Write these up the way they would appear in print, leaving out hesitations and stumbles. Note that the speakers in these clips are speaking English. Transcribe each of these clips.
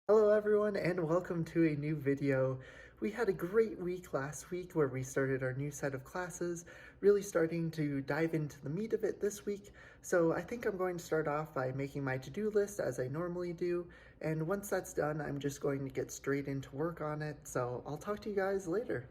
Hello everyone and welcome to a new video. We had a great week last week where we started our new set of classes, really starting to dive into the meat of it this week. So I think I'm going to start off by making my to-do list as I normally do. And once that's done, I'm just going to get straight into work on it. So I'll talk to you guys later.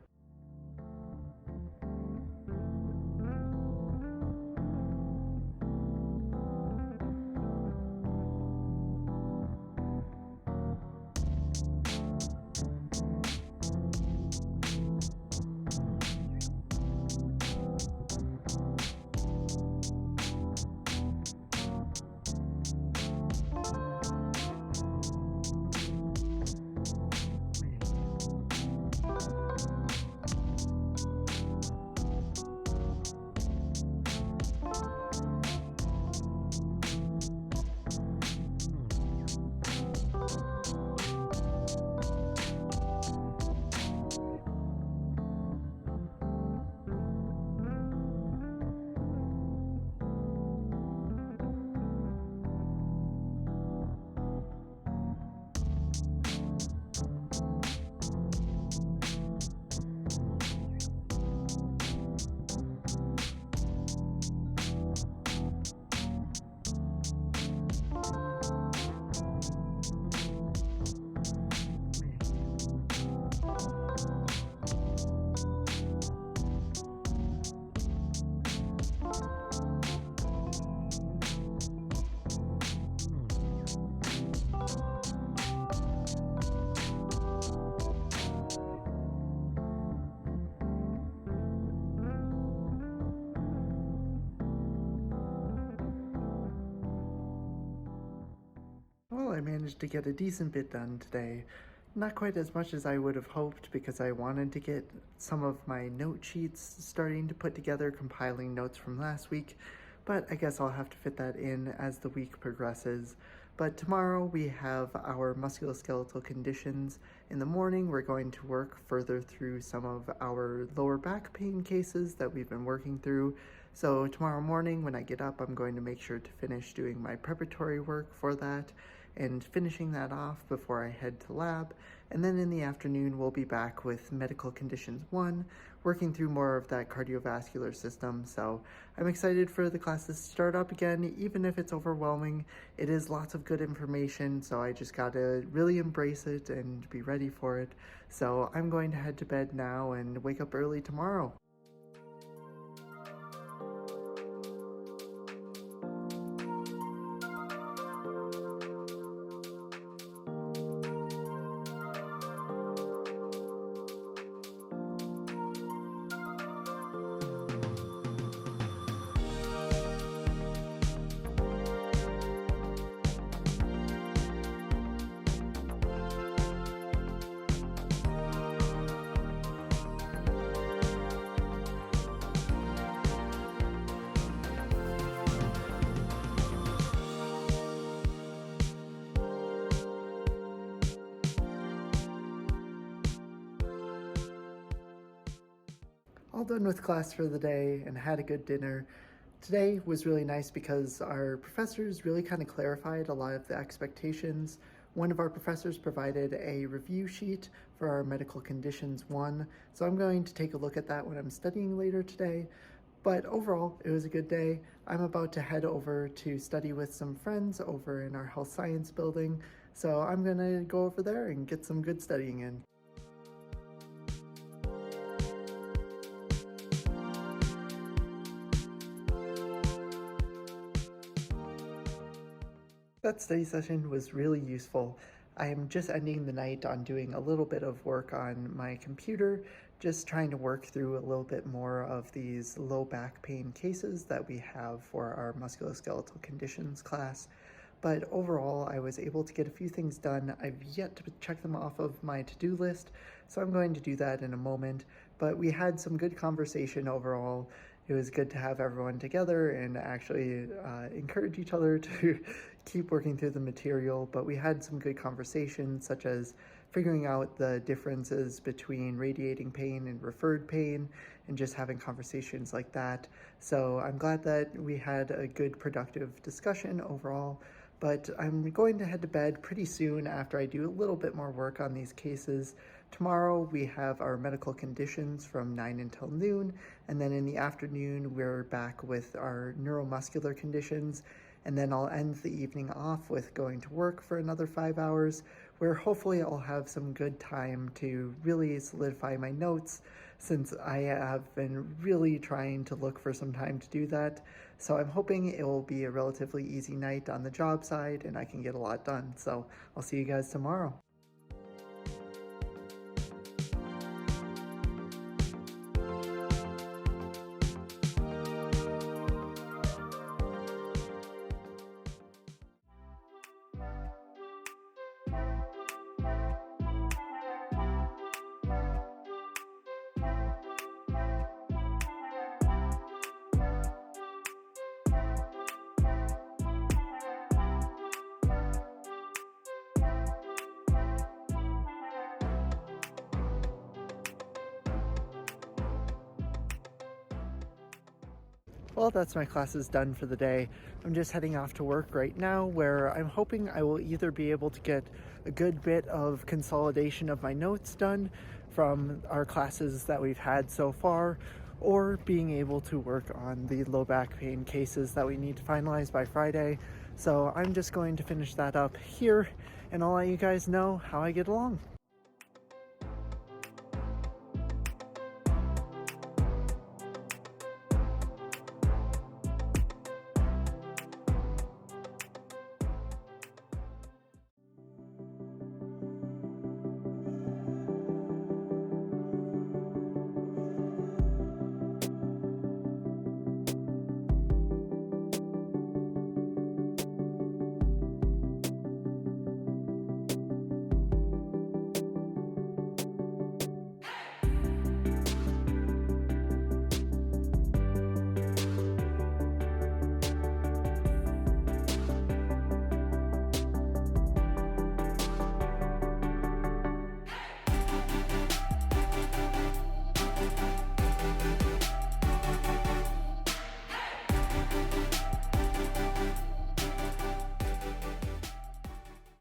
Well, I managed to get a decent bit done today. Not quite as much as I would have hoped because I wanted to get some of my note sheets starting to put together, compiling notes from last week, but I guess I'll have to fit that in as the week progresses. But tomorrow we have our musculoskeletal conditions. In the morning, we're going to work further through some of our lower back pain cases that we've been working through. So tomorrow morning when I get up, I'm going to make sure to finish doing my preparatory work for that and finishing that off before I head to lab. And then in the afternoon, we'll be back with medical conditions 1, working through more of that cardiovascular system. So I'm excited for the classes to start up again, even if it's overwhelming. It is lots of good information, so I just gotta really embrace it and be ready for it. So I'm going to head to bed now and wake up early tomorrow. All done with class for the day and had a good dinner. Today was really nice because our professors really kind of clarified a lot of the expectations. One of our professors provided a review sheet for our medical conditions 1, so I'm going to take a look at that when I'm studying later today. But overall, it was a good day. I'm about to head over to study with some friends over in our health science building, so I'm gonna go over there and get some good studying in. That study session was really useful. I am just ending the night on doing a little bit of work on my computer, just trying to work through a little bit more of these low back pain cases that we have for our musculoskeletal conditions class. But overall, I was able to get a few things done. I've yet to check them off of my to-do list, so I'm going to do that in a moment. But we had some good conversation overall. It was good to have everyone together and actually encourage each other to keep working through the material. But we had some good conversations, such as figuring out the differences between radiating pain and referred pain, and just having conversations like that. So I'm glad that we had a good, productive discussion overall. but I'm going to head to bed pretty soon after I do a little bit more work on these cases. Tomorrow we have our medical conditions from 9 until noon, and then in the afternoon we're back with our neuromuscular conditions, and then I'll end the evening off with going to work for another 5 hours, where hopefully I'll have some good time to really solidify my notes, since I have been really trying to look for some time to do that. So I'm hoping it will be a relatively easy night on the job side and I can get a lot done. So I'll see you guys tomorrow. Well, that's my classes done for the day. I'm just heading off to work right now, where I'm hoping I will either be able to get a good bit of consolidation of my notes done from our classes that we've had so far, or being able to work on the low back pain cases that we need to finalize by Friday. So I'm just going to finish that up here, and I'll let you guys know how I get along.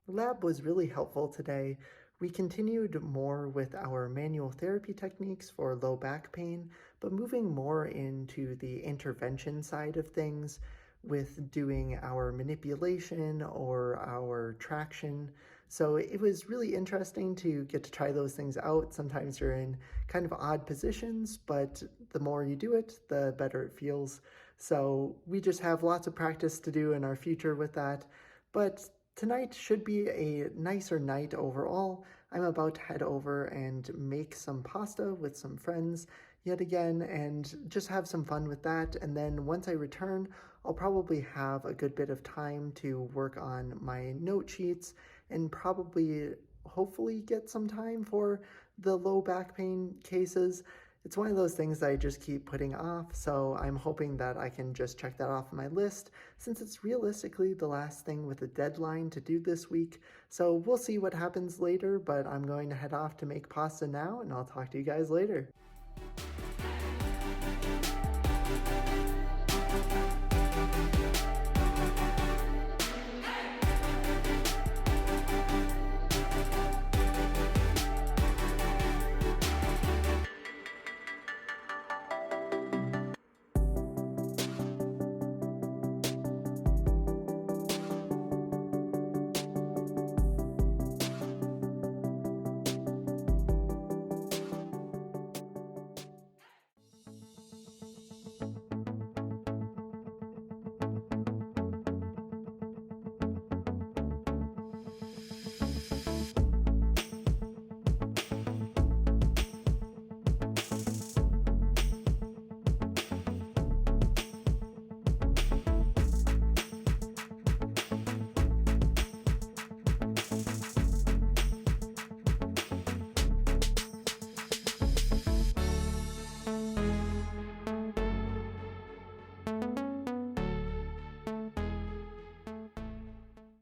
The lab was really helpful today. We continued more with our manual therapy techniques for low back pain, but moving more into the intervention side of things with doing our manipulation or our traction. So it was really interesting to get to try those things out. Sometimes you're in kind of odd positions, but the more you do it, the better it feels. So we just have lots of practice to do in our future with that. But tonight should be a nicer night overall. I'm about to head over and make some pasta with some friends yet again and just have some fun with that. And then once I return, I'll probably have a good bit of time to work on my note sheets and probably hopefully get some time for the low back pain cases. It's one of those things that I just keep putting off, so I'm hoping that I can just check that off my list, since it's realistically the last thing with a deadline to do this week. So we'll see what happens later, but I'm going to head off to make pasta now, and I'll talk to you guys later.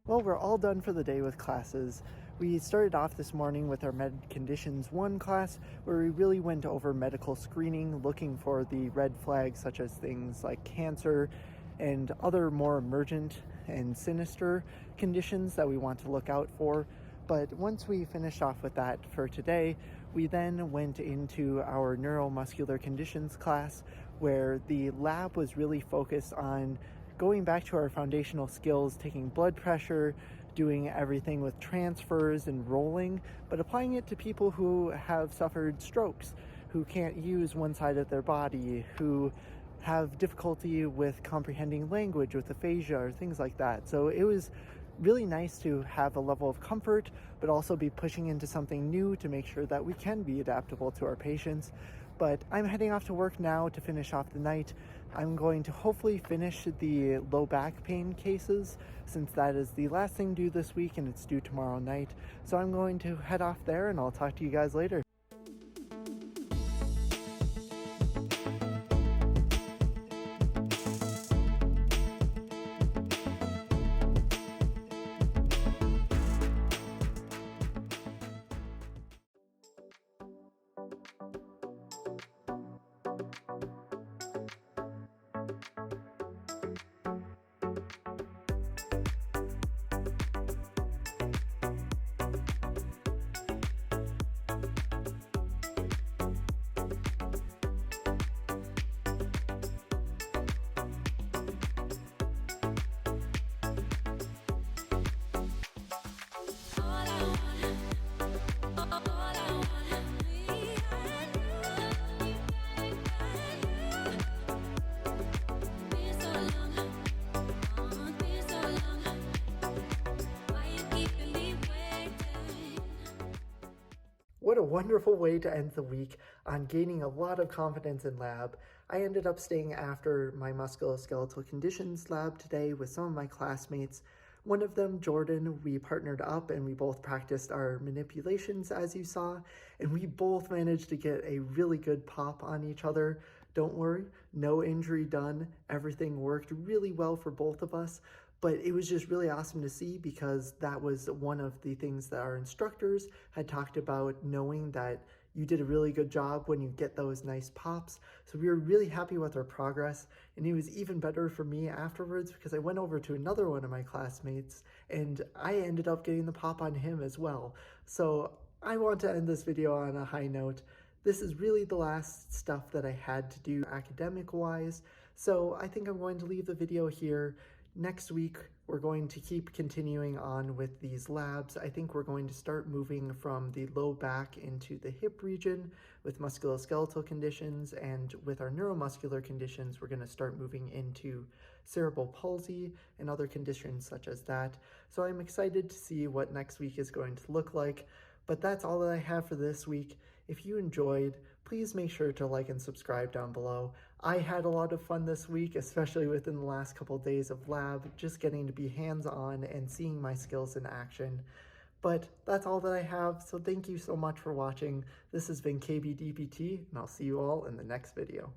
Well, we're all done for the day with classes. We started off this morning with our Med Conditions 1 class, where we really went over medical screening, looking for the red flags such as things like cancer, and other more emergent and sinister conditions that we want to look out for. But once we finished off with that for today, we then went into our neuromuscular conditions class, where the lab was really focused on going back to our foundational skills, taking blood pressure, doing everything with transfers and rolling, but applying it to people who have suffered strokes, who can't use one side of their body, who have difficulty with comprehending language with aphasia or things like that. So it was really nice to have a level of comfort, but also be pushing into something new to make sure that we can be adaptable to our patients. But I'm heading off to work now to finish off the night. I'm going to hopefully finish the low back pain cases, since that is the last thing due this week and it's due tomorrow night. So I'm going to head off there, and I'll talk to you guys later. What a wonderful way to end the week on gaining a lot of confidence in lab. I ended up staying after my musculoskeletal conditions lab today with some of my classmates. One of them, Jordan, we partnered up and we both practiced our manipulations, as you saw, and we both managed to get a really good pop on each other. Don't worry, no injury done. Everything worked really well for both of us. But it was just really awesome to see, because that was one of the things that our instructors had talked about, knowing that you did a really good job when you get those nice pops. So we were really happy with our progress, and it was even better for me afterwards, because I went over to another one of my classmates and I ended up getting the pop on him as well. So I want to end this video on a high note. This is really the last stuff that I had to do academic-wise, so I think I'm going to leave the video here. Next week, we're going to keep continuing on with these labs. I think we're going to start moving from the low back into the hip region with musculoskeletal conditions, and with our neuromuscular conditions, we're going to start moving into cerebral palsy and other conditions such as that. So I'm excited to see what next week is going to look like. But that's all that I have for this week. If you enjoyed, please make sure to like and subscribe down below. I had a lot of fun this week, especially within the last couple of days of lab, just getting to be hands-on and seeing my skills in action. But that's all that I have, so thank you so much for watching. This has been KB DPT, and I'll see you all in the next video.